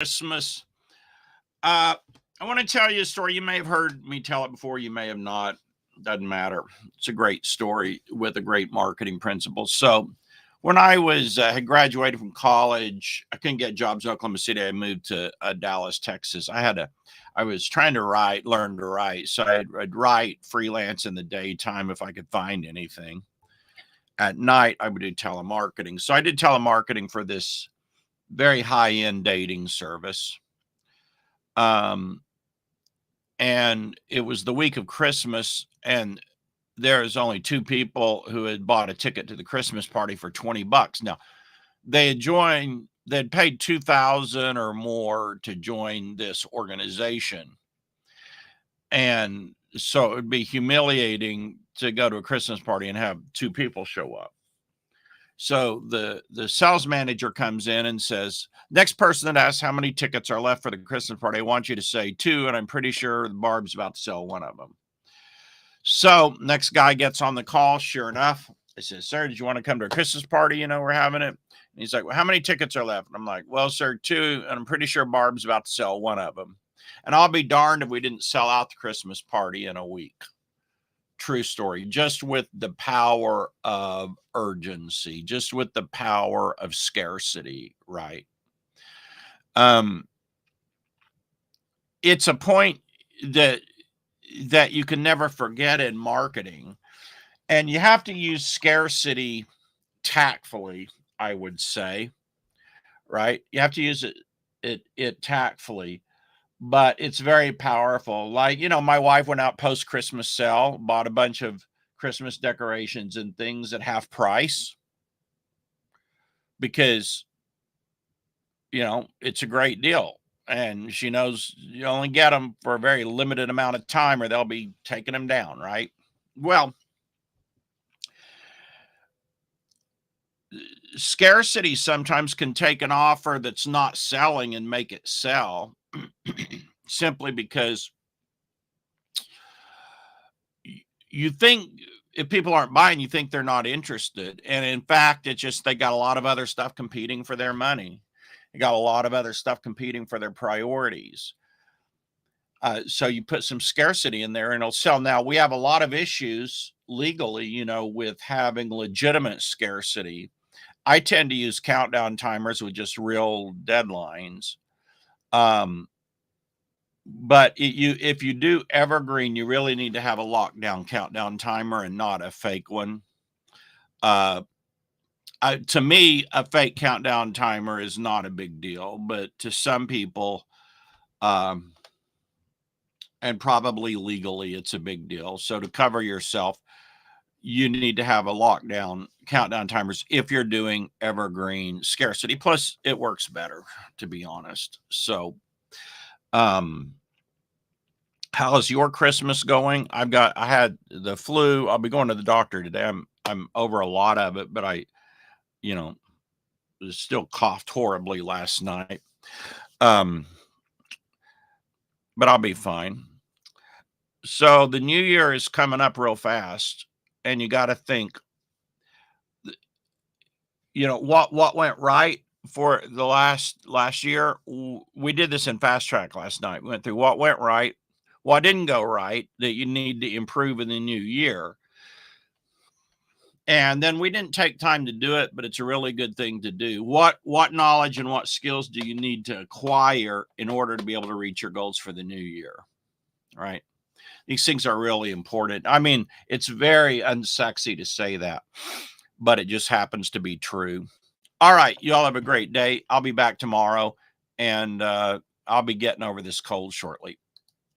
Christmas. I want to tell you a story. You may have heard me tell it before, you may have not. Doesn't matter. It's a great story with a great marketing principle. So, when I was had graduated from college, I couldn't get jobs in Oklahoma City. I moved to Dallas, Texas. I was trying to learn to write. So I'd write freelance in the daytime if I could find anything. At night, I would do telemarketing. So I did telemarketing for this very high end dating service. Um, and it was the week of Christmas, and there's only two people who had bought a ticket to the Christmas party for $20. Now, they'd paid 2,000 or more to join this organization. And so it would be humiliating to go to a Christmas party and have two people show up. So the sales manager comes in and says, next person that asks how many tickets are left for the Christmas party, I want you to say 2, and I'm pretty sure Barb's about to sell one of them. So next guy gets on the call. Sure enough, I said, sir, did you want to come to a Christmas party? We're having it. And he's like, well, how many tickets are left? And I'm like, well, sir, 2, and I'm pretty sure Barb's about to sell one of them. And I'll be darned if we didn't sell out the Christmas party in a week. True story. Just with the power of urgency, just with the power of scarcity, right? It's a point that you can never forget in marketing, and you have to use scarcity tactfully, I would say, right? You have to use it tactfully, but it's very powerful. Like, my wife went out post Christmas sale, bought a bunch of Christmas decorations and things at half price because, it's a great deal. And she knows you only get them for a very limited amount of time or they'll be taking them down, right? Well, scarcity sometimes can take an offer that's not selling and make it sell simply because you think if people aren't buying, you think they're not interested. And in fact, it's just they got a lot of other stuff competing for their money. They got a lot of other stuff competing for their priorities. So you put some scarcity in there and it'll sell. Now, we have a lot of issues legally, with having legitimate scarcity. I tend to use countdown timers with just real deadlines. But if you do evergreen, you really need to have a lockdown countdown timer and not a fake one. To me, a fake countdown timer is not a big deal, but to some people, and probably legally, it's a big deal. So to cover yourself, you need to have a lockdown countdown timers if you're doing evergreen scarcity. Plus, it works better, to be honest. So, how's your Christmas going? I had the flu. I'll be going to the doctor today. I'm over a lot of it, but I still coughed horribly last night. But I'll be fine. So the new year is coming up real fast, and you got to think, what went right for the last year. We did this in fast track last night. We went through what went right, what didn't go right that you need to improve in the new year. And then we didn't take time to do it, but it's a really good thing to do. What knowledge and what skills do you need to acquire in order to be able to reach your goals for the new year? Right? These things are really important. I mean, it's very unsexy to say that, but it just happens to be true. All right. You all have a great day. I'll be back tomorrow, and I'll be getting over this cold shortly.